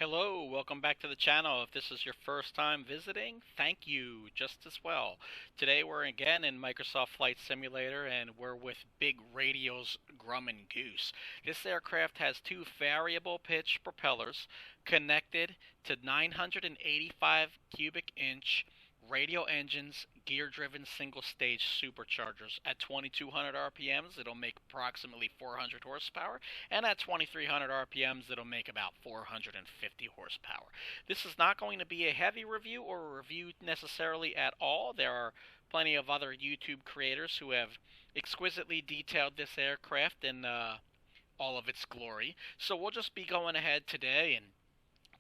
Hello, welcome back to the channel. If this is your first time visiting, thank you just as well. Today we're again in Microsoft Flight Simulator and we're with Big Radials Grumman Goose. This aircraft has two variable pitch propellers connected to 985 cubic inch radial engines, gear-driven single-stage superchargers. At 2200 RPMs, it'll make approximately 400 horsepower, and at 2300 RPMs, it'll make about 450 horsepower. This is not going to be a heavy review or a review necessarily at all. There are plenty of other YouTube creators who have exquisitely detailed this aircraft in all of its glory. So we'll just be going ahead today and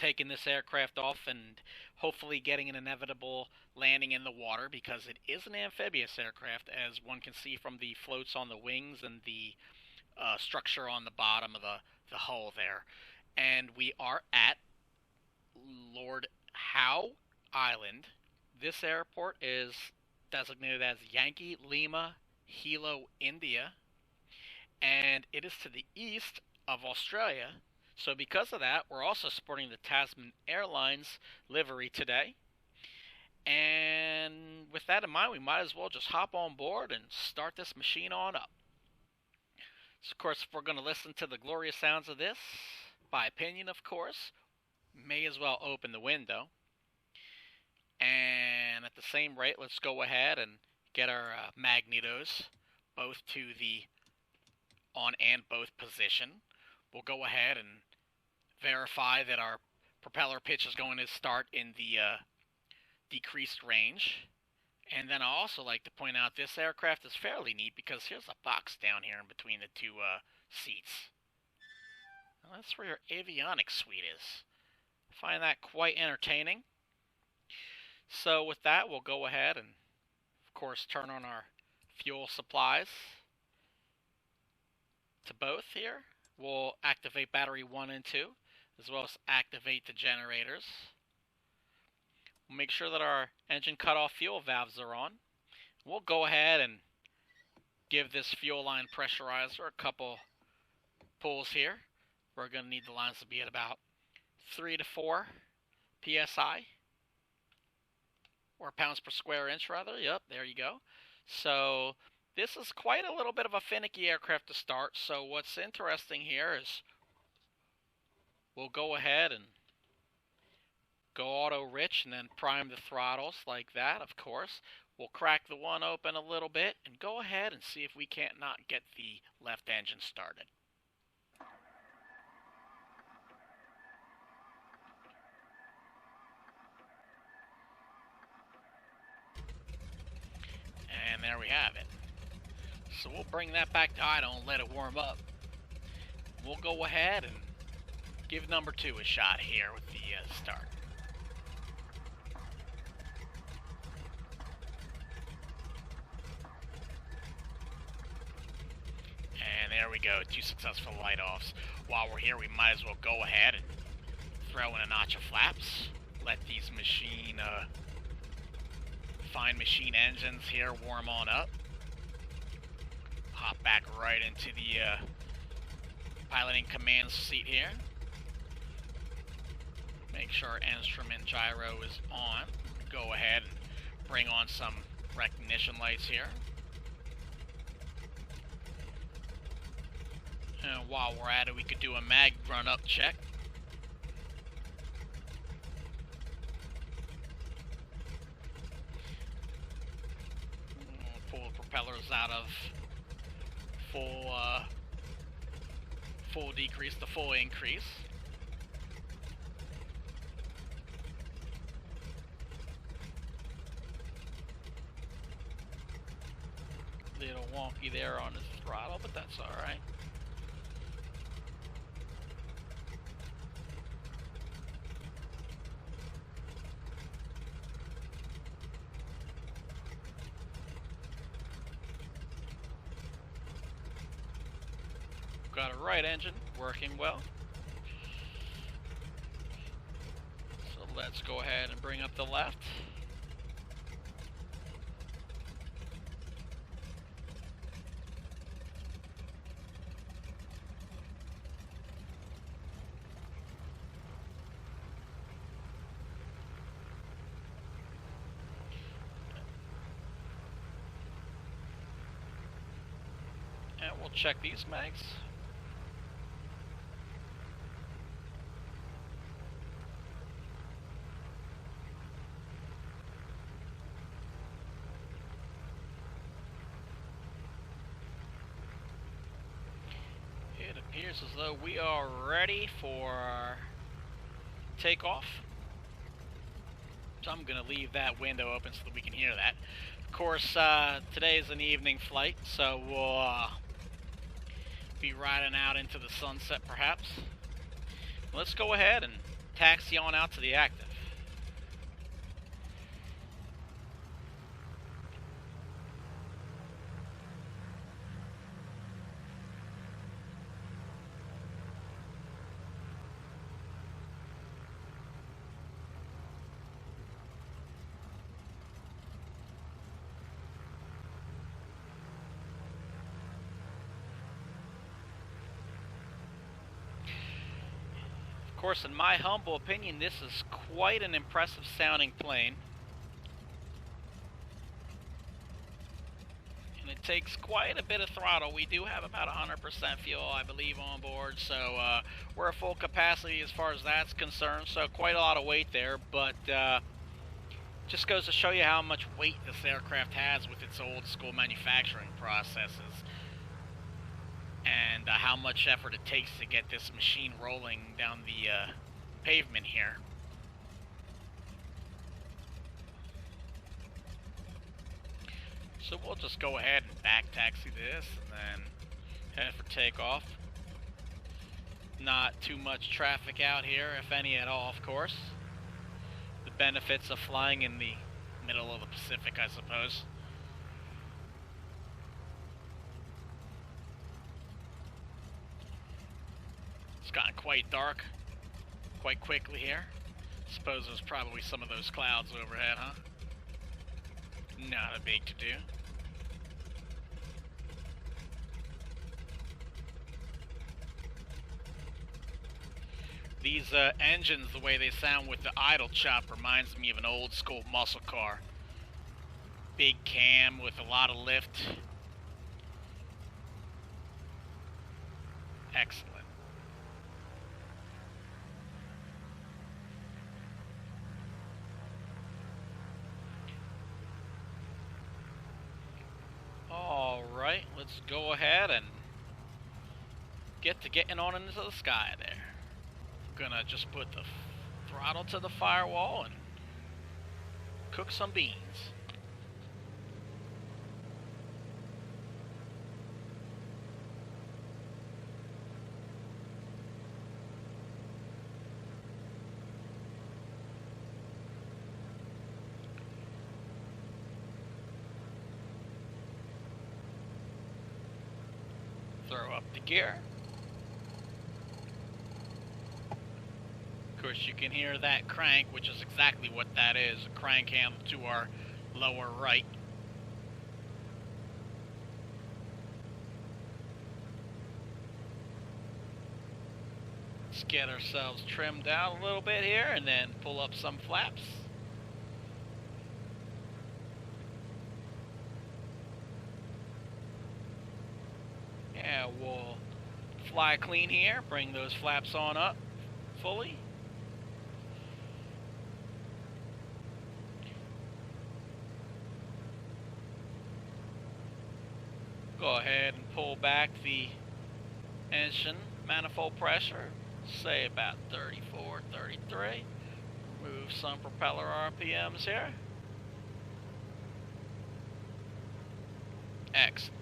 taking this aircraft off and hopefully getting an inevitable landing in the water, because it is an amphibious aircraft, as one can see from the floats on the wings and the structure on the bottom of the hull there. And we are at Lord Howe Island. This airport is designated as Yankee Lima Hilo India, and it is to the east of Australia. So because of that, we're also sporting the Tasman Airlines livery today. And with that in mind, we might as well just hop on board and start this machine on up. So of course, if we're going to listen to the glorious sounds of this, by opinion of course, may as well open the window. And at the same rate, let's go ahead and get our magnetos both to the on and both position. We'll go ahead and verify that our propeller pitch is going to start in the decreased range. And then I also like to point out this aircraft is fairly neat because here's a box down here in between the two seats. Now that's where your avionics suite is. I find that quite entertaining. So with that, we'll go ahead and, of course, turn on our fuel supplies to both here. We'll activate battery 1 and 2, as well as activate the generators. We'll make sure that our engine cutoff fuel valves are on. We'll go ahead and give this fuel line pressurizer a couple pulls here. We're going to need the lines to be at about 3 to 4 psi, or pounds per square inch rather. Yep, there you go. So this is quite a little bit of a finicky aircraft to start. So what's interesting here is we'll go ahead and go auto rich and then prime the throttles like that, of course. We'll crack the one open a little bit and go ahead and see if we can't not get the left engine started. And there we have it. So we'll bring that back to idle and let it warm up. We'll go ahead and give number 2 a shot here with the start. And there we go, 2 successful light-offs. While we're here, we might as well go ahead and throw in a notch of flaps. Let these fine machine engines here warm on up. Hop back right into the piloting command seat here. Make sure our instrument gyro is on. Go ahead and bring on some recognition lights here. And while we're at it, we could do a mag run-up check. Pull the propellers out of full decrease to full increase. Little wonky there on the throttle, but that's alright. Got a right engine working well. So let's go ahead and bring up the left. And we'll check these mags. It appears as though we are ready for takeoff. So I'm going to leave that window open so that we can hear that. Of course, today is an evening flight, so we'll be riding out into the sunset perhaps. Let's go ahead and taxi on out to the active. Of course, in my humble opinion, this is quite an impressive sounding plane. And it takes quite a bit of throttle. We do have about 100% fuel, I believe, on board. So we're at full capacity as far as that's concerned. So quite a lot of weight there. But just goes to show you how much weight this aircraft has with its old school manufacturing processes. And how much effort it takes to get this machine rolling down the pavement here. So we'll just go ahead and back taxi this and then head for takeoff. Not too much traffic out here, if any at all, of course. The benefits of flying in the middle of the Pacific, I suppose. It's gotten quite dark quite quickly here. Suppose there's probably some of those clouds overhead, huh? Not a big to-do. These engines, the way they sound with the idle chop, reminds me of an old school muscle car. Big cam with a lot of lift. Excellent. Alright, let's go ahead and get to getting on into the sky there. I'm gonna just put the throttle to the firewall and cook some beans. Throw up the gear. Of course, you can hear that crank, which is exactly what that is, a crank handle to our lower right. Let's get ourselves trimmed down a little bit here and then pull up some flaps. Yeah, we'll fly clean here, bring those flaps on up fully. Go ahead and pull back the engine manifold pressure, say about 34, 33. Remove some propeller RPMs here. Excellent.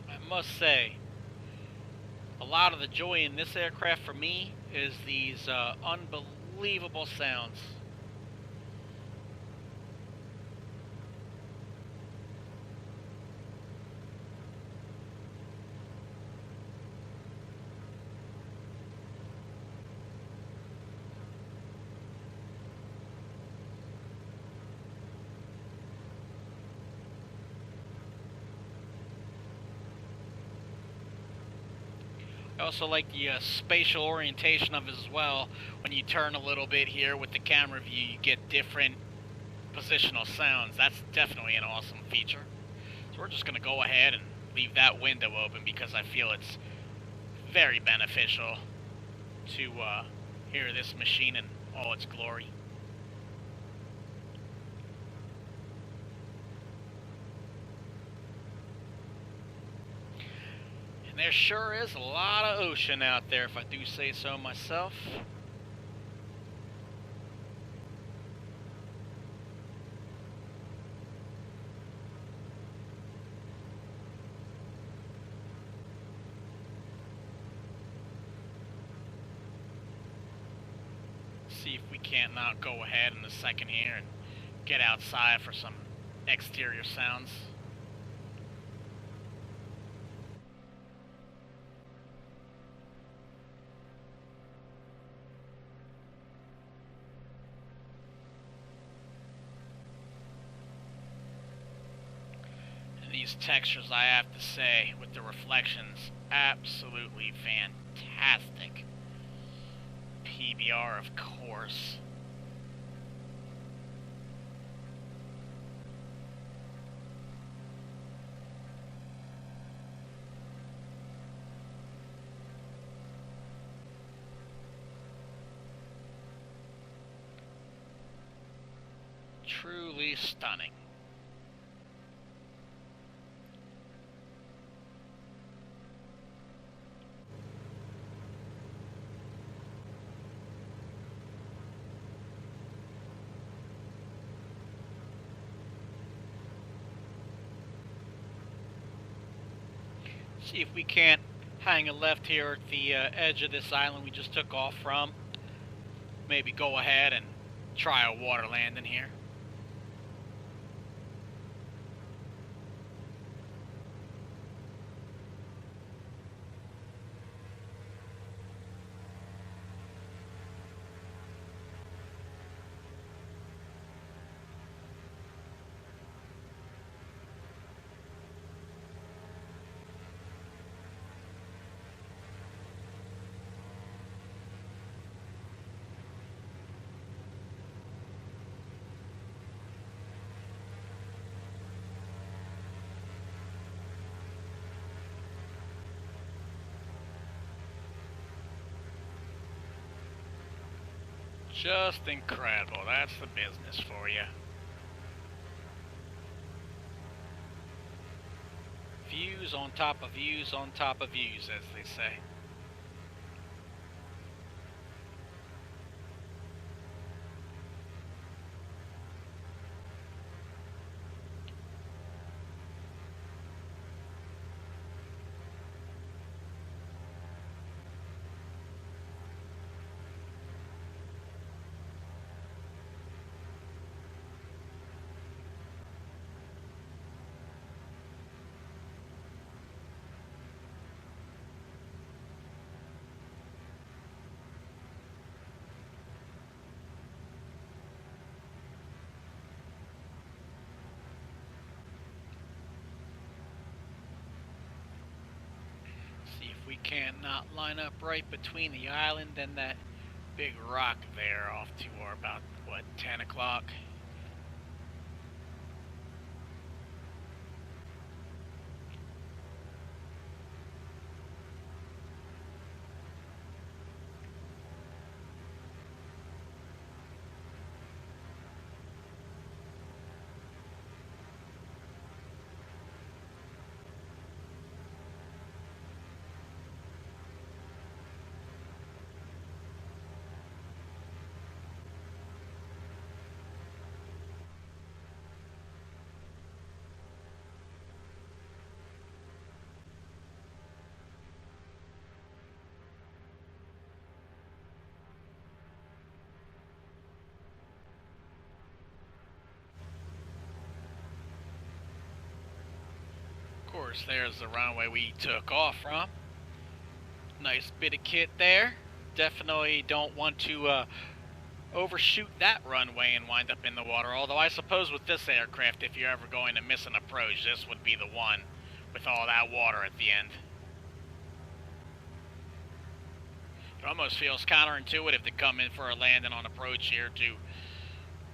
I must say, a lot of the joy in this aircraft for me is these unbelievable sounds. I also like the spatial orientation of it as well. When you turn a little bit here with the camera view, you get different positional sounds. That's definitely an awesome feature. So we're just going to go ahead and leave that window open because I feel it's very beneficial to hear this machine in all its glory. And there sure is a lot of ocean out there, if I do say so myself. See if we can't now go ahead in a second here and get outside for some exterior sounds. And these textures, I have to say, with the reflections, absolutely fantastic. PBR, of course. Truly stunning. See if we can't hang a left here at the edge of this island we just took off from. Maybe go ahead and try a water landing here. Just incredible. That's the business for you. Views on top of views on top of views, as they say. We can't not line up right between the island and that big rock there off to our about, what, 10 o'clock? Of course, there's the runway we took off from. Nice bit of kit there. Definitely don't want to overshoot that runway and wind up in the water. Although I suppose with this aircraft, if you're ever going to miss an approach, this would be the one with all that water at the end. It almost feels counterintuitive to come in for a landing on approach here to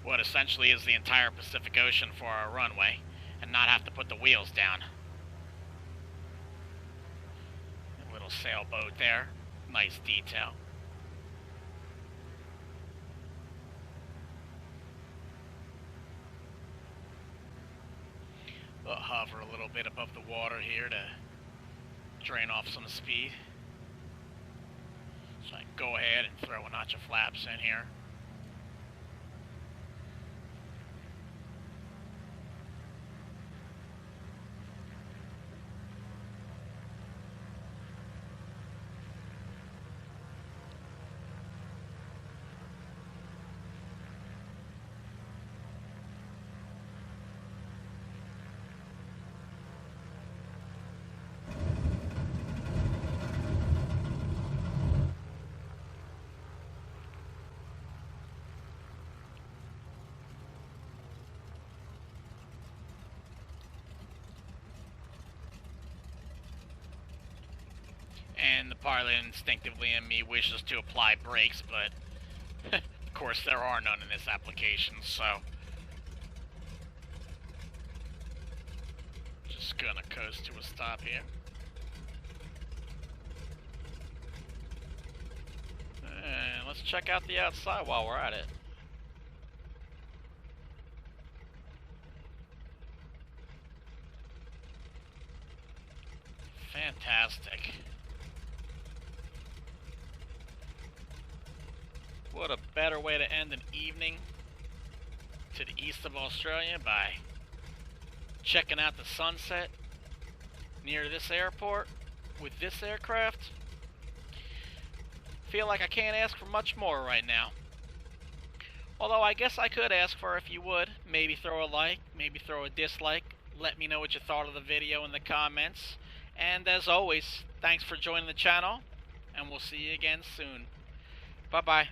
what essentially is the entire Pacific Ocean for our runway and not have to put the wheels down. A little sailboat there. Nice detail. We'll hover a little bit above the water here to drain off some speed. So I can go ahead and throw a notch of flaps in here. And the pilot instinctively in me wishes to apply brakes, but of course there are none in this application, so just gonna coast to a stop here. And let's check out the outside while we're at it. Fantastic. What a better way to end an evening to the east of Australia by checking out the sunset near this airport with this aircraft. Feel like I can't ask for much more right now. Although I guess I could ask for, if you would, maybe throw a like, maybe throw a dislike. Let me know what you thought of the video in the comments. And as always, thanks for joining the channel, and we'll see you again soon. Bye-bye.